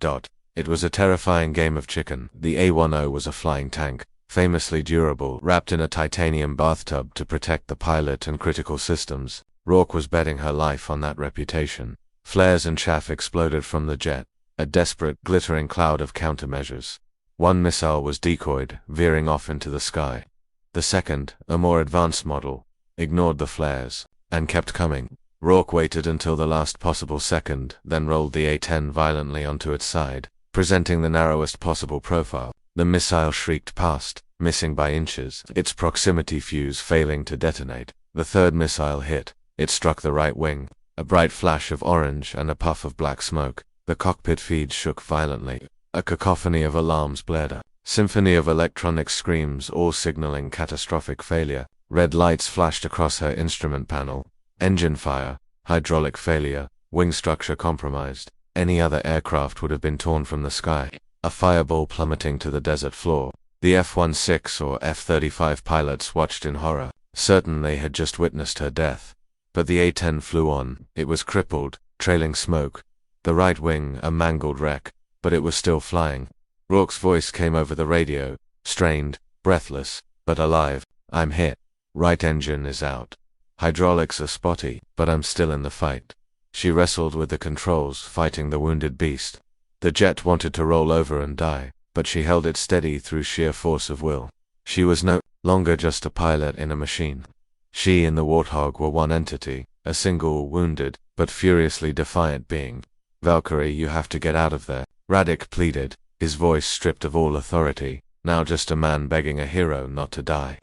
It was a terrifying game of chicken. The A-10 was a flying tank, famously durable, wrapped in a titanium bathtub to protect the pilot and critical systems. Rourke was betting her life on that reputation. Flares and chaff exploded from the jet, a desperate, glittering cloud of countermeasures. One missile was decoyed, veering off into the sky. The second, a more advanced model, ignored the flares, and kept coming. Rourke waited until the last possible second, then rolled the A-10 violently onto its side, presenting the narrowest possible profile. The missile shrieked past, missing by inches, its proximity fuse failing to detonate. The third missile hit. It struck the right wing. A bright flash of orange and a puff of black smoke. The cockpit feed shook violently. A cacophony of alarms blared. A symphony of electronic screams, all signaling catastrophic failure. Red lights flashed across her instrument panel. Engine fire, hydraulic failure, wing structure compromised. Any other aircraft would have been torn from the sky. A fireball plummeting to the desert floor. The F-16 or F-35 pilots watched in horror, certain they had just witnessed her death. But the A-10 flew on. It was crippled, trailing smoke. The right wing, a mangled wreck, but it was still flying. Rourke's voice came over the radio, strained, breathless, but alive. I'm hit. Right engine is out. Hydraulics are spotty, but I'm still in the fight. She wrestled with the controls, fighting the wounded beast. The jet wanted to roll over and die, but she held it steady through sheer force of will. She was no longer just a pilot in a machine. She and the Warthog were one entity, a single, wounded, but furiously defiant being. Valkyrie, you have to get out of there, Radek pleaded, his voice stripped of all authority, now just a man begging a hero not to die.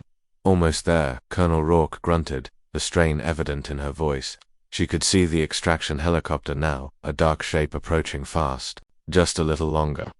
Almost there, Colonel Rourke grunted, the strain evident in her voice. She could see the extraction helicopter now, a dark shape approaching fast. Just a little longer.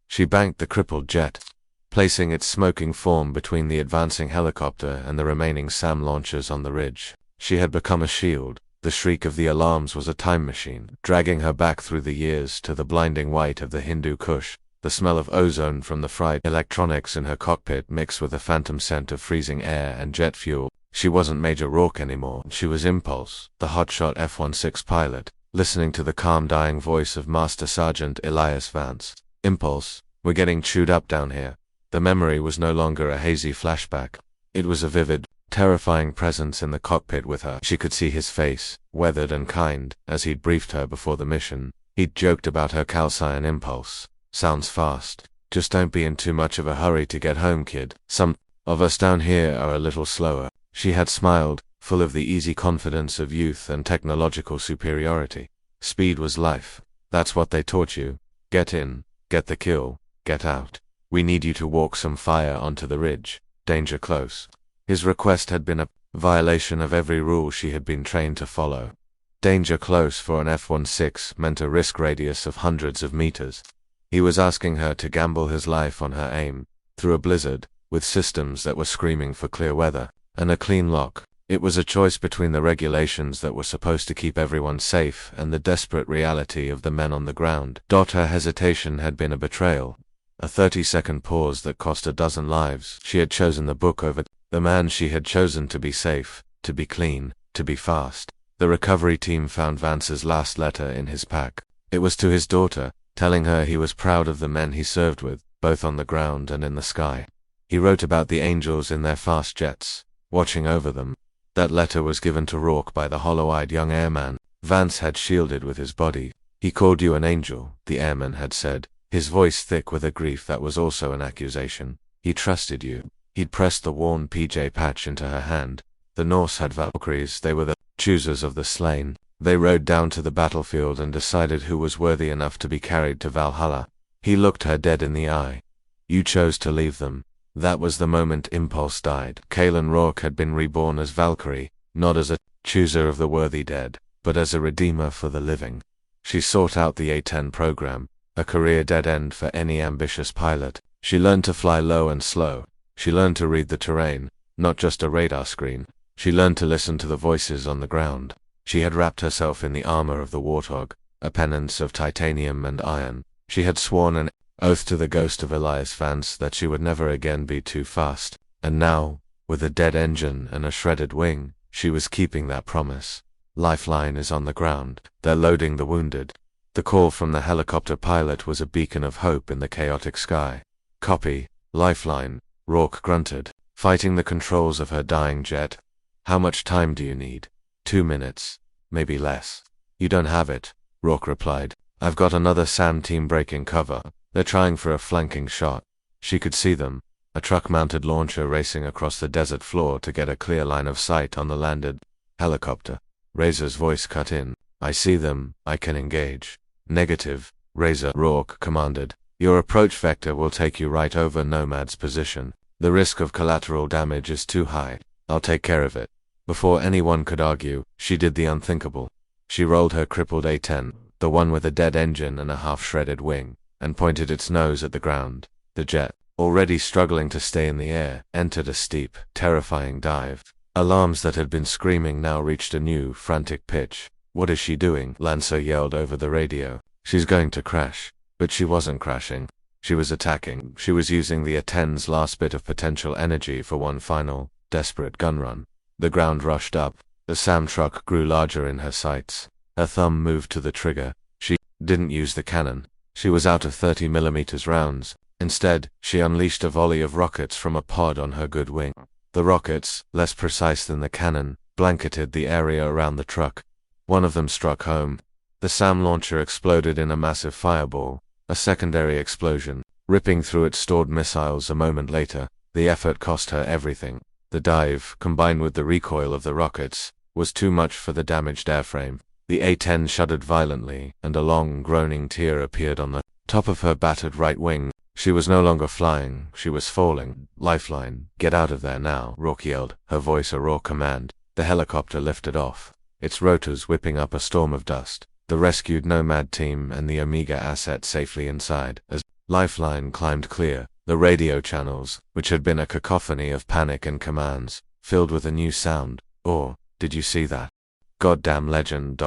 She banked the crippled jet, placing its smoking form between the advancing helicopter and the remaining SAM launchers on the ridge. She had become a shield. The shriek of the alarms was a time machine, dragging her back through the years to the blinding white of the Hindu Kush. The smell of ozone from the fried electronics in her cockpit mixed with a phantom scent of freezing air and jet fuel. She wasn't Major Rourke anymore. She was Impulse, the hotshot F-16 pilot, listening to the calm, dying voice of Master Sergeant Elias Vance. Impulse, we're getting chewed up down here. The memory was no longer a hazy flashback. It was a vivid, terrifying presence in the cockpit with her. She could see his face, weathered and kind, as he'd briefed her before the mission. He'd joked about her calcine impulse. Sounds fast. Just don't be in too much of a hurry to get home, kid. Some of us down here are a little slower. She had smiled, full of the easy confidence of youth and technological superiority. Speed was life. That's what they taught you. Get in, get the kill, get out. We need you to walk some fire onto the ridge. Danger close. His request had been a violation of every rule she had been trained to follow. Danger close for an F-16 meant a risk radius of hundreds of meters. He was asking her to gamble his life on her aim, through a blizzard, with systems that were screaming for clear weather, and a clean lock. It was a choice between the regulations that were supposed to keep everyone safe and the desperate reality of the men on the ground. Her hesitation had been a betrayal. A 30-second pause that cost a dozen lives. She had chosen the book over the man. She had chosen to be safe, to be clean, to be fast. The recovery team found Vance's last letter in his pack. It was to his daughter, telling her he was proud of the men he served with, both on the ground and in the sky. He wrote about the angels in their fast jets, watching over them. That letter was given to Rourke by the hollow-eyed young airman Vance had shielded with his body. He called you an angel, the airman had said, his voice thick with a grief that was also an accusation. He trusted you. He'd pressed the worn PJ patch into her hand. The Norse had Valkyries. They were the choosers of the slain. They rode down to the battlefield and decided who was worthy enough to be carried to Valhalla. He looked her dead in the eye. You chose to leave them. That was the moment impulse died. Kaelin Rourke had been reborn as Valkyrie, not as a chooser of the worthy dead, but as a redeemer for the living. She sought out the A-10 program, a career dead end for any ambitious pilot. She learned to fly low and slow. She learned to read the terrain, not just a radar screen. She learned to listen to the voices on the ground. She had wrapped herself in the armor of the Warthog, a penance of titanium and iron. She had sworn an oath to the ghost of Elias Vance that she would never again be too fast. And now, with a dead engine and a shredded wing, she was keeping that promise. Lifeline is on the ground. They're loading the wounded. The call from the helicopter pilot was a beacon of hope in the chaotic sky. Copy, Lifeline, Rourke grunted, fighting the controls of her dying jet. How much time do you need? 2 minutes, maybe less. You don't have it, Rourke replied. I've got another SAM team breaking cover. They're trying for a flanking shot. She could see them, a truck-mounted launcher racing across the desert floor to get a clear line of sight on the landed helicopter. Razor's voice cut in. I see them, I can engage. Negative, Razor, Rourke commanded. Your approach vector will take you right over Nomad's position. The risk of collateral damage is too high. I'll take care of it. Before anyone could argue, she did the unthinkable. She rolled her crippled A-10, the one with a dead engine and a half-shredded wing, and pointed its nose at the ground. The jet, already struggling to stay in the air, entered a steep, terrifying dive. Alarms that had been screaming now reached a new, frantic pitch. What is she doing? Lancer yelled over the radio. She's going to crash. But she wasn't crashing. She was attacking. She was using the A-10's last bit of potential energy for one final, desperate gun run. The ground rushed up. The SAM truck grew larger in her sights. Her thumb moved to the trigger. She didn't use the cannon. She was out of 30mm rounds. Instead, she unleashed a volley of rockets from a pod on her good wing. The rockets, less precise than the cannon, blanketed the area around the truck. One of them struck home. The SAM launcher exploded in a massive fireball, a secondary explosion, ripping through its stored missiles a moment later. The effort cost her everything. The dive, combined with the recoil of the rockets, was too much for the damaged airframe. The A-10 shuddered violently, and a long, groaning tear appeared on the top of her battered right wing. She was no longer flying, she was falling. Lifeline, get out of there now, Rourke yelled, her voice a raw command. The helicopter lifted off, its rotors whipping up a storm of dust. The rescued Nomad team and the Omega asset safely inside. As Lifeline climbed clear, the radio channels, which had been a cacophony of panic and commands, filled with a new sound. Did you see that? Goddamn legend, ...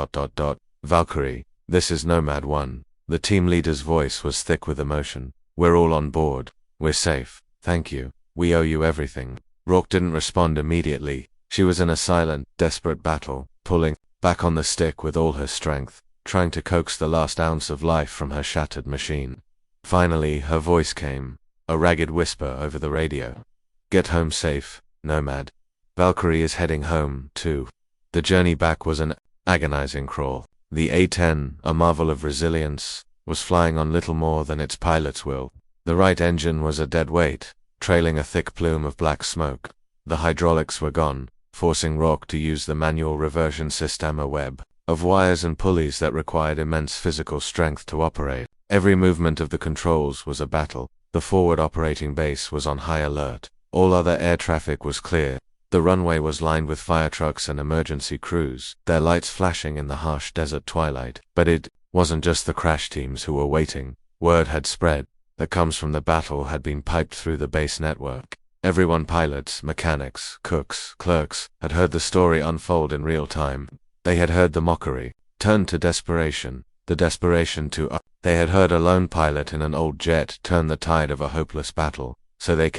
Valkyrie, this is Nomad 1. The team leader's voice was thick with emotion. We're all on board. We're safe. Thank you. We owe you everything. Rourke didn't respond immediately. She was in a silent, desperate battle, pulling back on the stick with all her strength, trying to coax the last ounce of life from her shattered machine. Finally, her voice came, a ragged whisper over the radio. Get home safe, Nomad. Valkyrie is heading home, too. The journey back was an agonizing crawl. The A-10, a marvel of resilience, was flying on little more than its pilot's will. The right engine was a dead weight, trailing a thick plume of black smoke. The hydraulics were gone, forcing Rourke to use the manual reversion system, a web of wires and pulleys that required immense physical strength to operate. Every movement of the controls was a battle. The forward operating base was on high alert. All other air traffic was clear. The runway was lined with fire trucks and emergency crews, their lights flashing in the harsh desert twilight. But it wasn't just the crash teams who were waiting. Word had spread that comes from the battle had been piped through the base network. Everyone, pilots, mechanics, cooks, clerks, had heard the story unfold in real time. They had heard the mockery turned to desperation, the desperation to they had heard a lone pilot in an old jet turn the tide of a hopeless battle. So they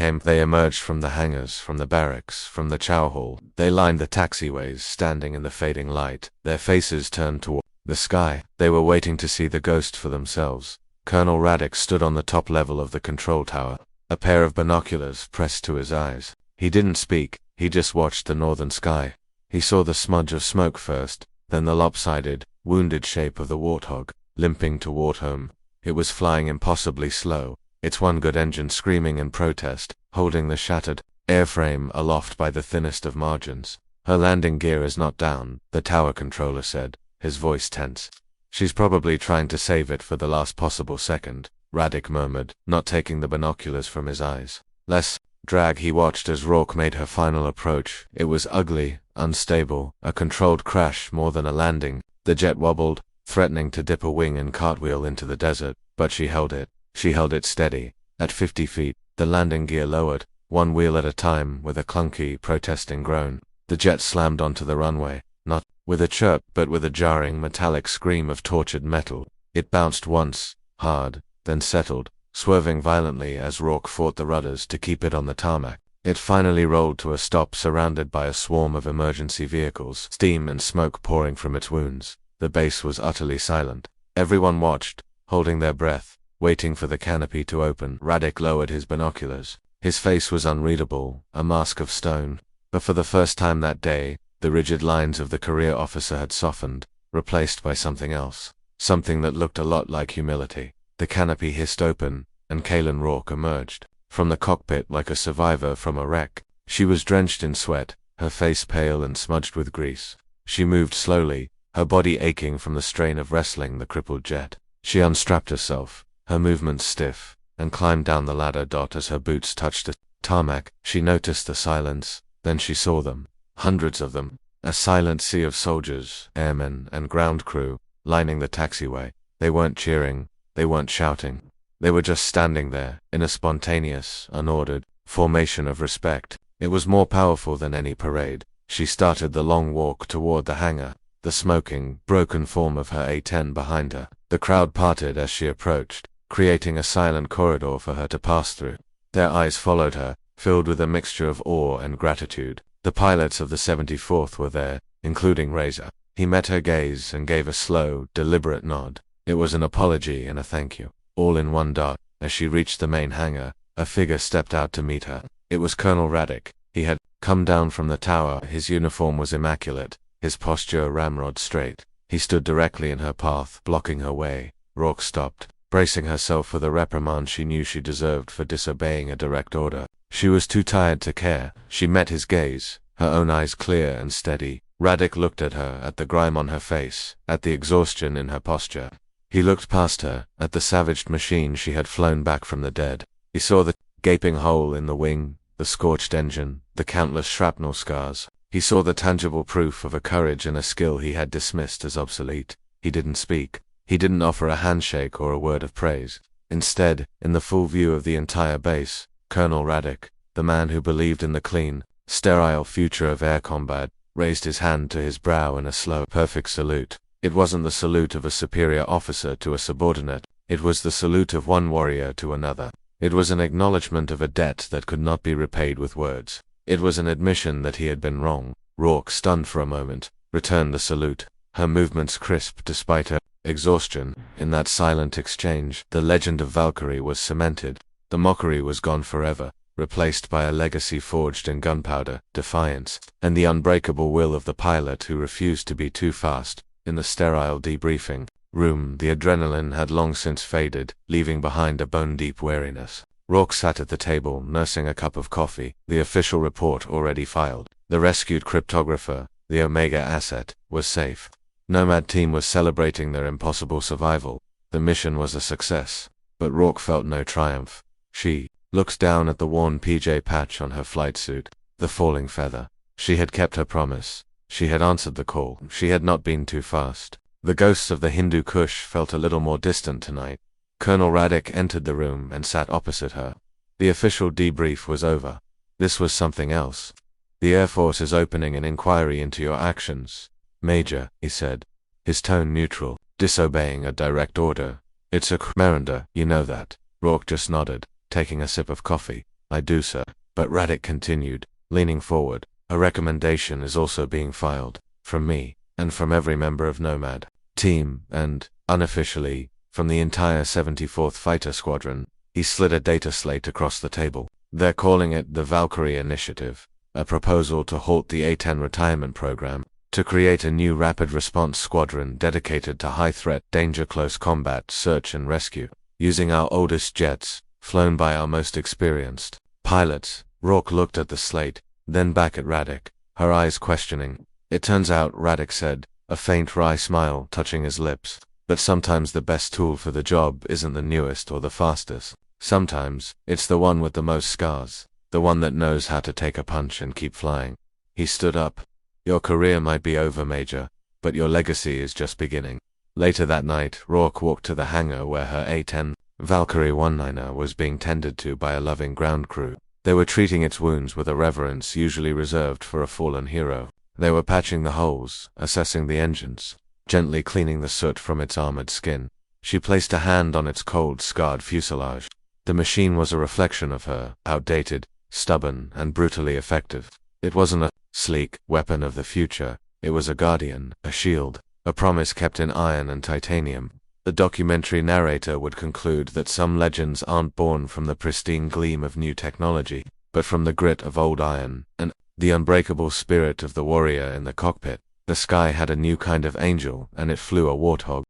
emerged from the hangars, from the barracks, from the chow hall. They lined the taxiways, standing in the fading light, their faces turned toward the sky. They were waiting to see the ghost for themselves. Colonel Radek stood on the top level of the control tower, a pair of binoculars pressed to his eyes. He didn't speak, he just watched the northern sky. He saw the smudge of smoke first, then the lopsided, wounded shape of the Warthog, limping toward home. It was flying impossibly slow, its one good engine screaming in protest, holding the shattered airframe aloft by the thinnest of margins. Her landing gear is not down, the tower controller said, his voice tense. She's probably trying to save it for the last possible second, Radek murmured, not taking the binoculars from his eyes. Less drag. He watched as Rourke made her final approach. It was ugly, unstable, a controlled crash more than a landing. The jet wobbled, threatening to dip a wing and cartwheel into the desert, but she held it. She held it steady. At 50 feet, the landing gear lowered, one wheel at a time, with a clunky, protesting groan. The jet slammed onto the runway, not with a chirp, but with a jarring, metallic scream of tortured metal. It bounced once, hard, then settled, swerving violently as Rourke fought the rudders to keep it on the tarmac. It finally rolled to a stop, surrounded by a swarm of emergency vehicles, steam and smoke pouring from its wounds. The base was utterly silent. Everyone watched, holding their breath, waiting for the canopy to open. Radek lowered his binoculars. His face was unreadable, a mask of stone. But for the first time that day, the rigid lines of the career officer had softened, replaced by something else. Something that looked a lot like humility. The canopy hissed open, and Kaylin Rourke emerged from the cockpit like a survivor from a wreck. She was drenched in sweat, her face pale and smudged with grease. She moved slowly, her body aching from the strain of wrestling the crippled jet. She unstrapped herself, her movements stiff, and climbed down the ladder. As her boots touched the tarmac, she noticed the silence. Then she saw them. Hundreds of them. A silent sea of soldiers, airmen, and ground crew, lining the taxiway. They weren't cheering, they weren't shouting. They were just standing there, in a spontaneous, unordered formation of respect. It was more powerful than any parade. She started the long walk toward the hangar, the smoking, broken form of her A-10 behind her. The crowd parted as she approached, creating a silent corridor for her to pass through. Their eyes followed her, filled with a mixture of awe and gratitude. The pilots of the 74th were there, including Razor. He met her gaze and gave a slow, deliberate nod. It was an apology and a thank you, all in one dot. As she reached the main hangar, a figure stepped out to meet her. It was Colonel Radek. He had come down from the tower. His uniform was immaculate, his posture ramrod straight. He stood directly in her path, blocking her way. Rourke stopped, bracing herself for the reprimand she knew she deserved for disobeying a direct order. She was too tired to care. She met his gaze, her own eyes clear and steady. Radek looked at her, at the grime on her face, at the exhaustion in her posture. He looked past her, at the savaged machine she had flown back from the dead. He saw the gaping hole in the wing, the scorched engine, the countless shrapnel scars. He saw the tangible proof of a courage and a skill he had dismissed as obsolete. He didn't speak. He didn't offer a handshake or a word of praise. Instead, in the full view of the entire base, Colonel Radek, the man who believed in the clean, sterile future of air combat, raised his hand to his brow in a slow, perfect salute. It wasn't the salute of a superior officer to a subordinate. It was the salute of one warrior to another. It was an acknowledgement of a debt that could not be repaid with words. It was an admission that he had been wrong. Rourke, stunned for a moment, returned the salute, her movements crisp despite her exhaustion. In that silent exchange, the legend of Valkyrie was cemented. The mockery was gone forever, replaced by a legacy forged in gunpowder, defiance, and the unbreakable will of the pilot who refused to be too fast. In the sterile debriefing, room, the adrenaline had long since faded, leaving behind a bone-deep weariness. Rourke sat at the table, nursing a cup of coffee, the official report already filed. The rescued cryptographer, the Omega asset, was safe. Nomad team was celebrating their impossible survival. The mission was a success. But Rourke felt no triumph. She looked down at the worn PJ patch on her flight suit, the falling feather. She had kept her promise. She had answered the call. She had not been too fast. The ghosts of the Hindu Kush felt a little more distant tonight. Colonel Radek entered the room and sat opposite her. The official debrief was over. This was something else. The Air Force is opening an inquiry into your actions, Major, he said, his tone neutral, disobeying a direct order. It's a Miranda, you know that. Rourke just nodded, taking a sip of coffee. I do, sir. But Radek continued, leaning forward. A recommendation is also being filed, from me, and from every member of Nomad team, and, unofficially, from the entire 74th Fighter Squadron. He slid a data slate across the table. They're calling it the Valkyrie Initiative, a proposal to halt the A-10 retirement program, to create a new rapid response squadron dedicated to high-threat, danger-close combat, search and rescue, using our oldest jets, flown by our most experienced pilots. Rourke looked at the slate, then back at Radek, her eyes questioning. It turns out, Radek said, a faint wry smile touching his lips, that sometimes the best tool for the job isn't the newest or the fastest. Sometimes, it's the one with the most scars, the one that knows how to take a punch and keep flying. He stood up. Your career might be over, Major, but your legacy is just beginning. Later that night, Rourke walked to the hangar where her A-10 Valkyrie 19er was being tended to by a loving ground crew. They were treating its wounds with a reverence usually reserved for a fallen hero. They were patching the holes, assessing the engines, gently cleaning the soot from its armored skin. She placed a hand on its cold, scarred fuselage. The machine was a reflection of her, outdated, stubborn, and brutally effective. It wasn't a sleek weapon of the future. It was a guardian, a shield, a promise kept in iron and titanium. The documentary narrator would conclude that some legends aren't born from the pristine gleam of new technology, but from the grit of old iron, and the unbreakable spirit of the warrior in the cockpit. The sky had a new kind of angel, and it flew a warthog.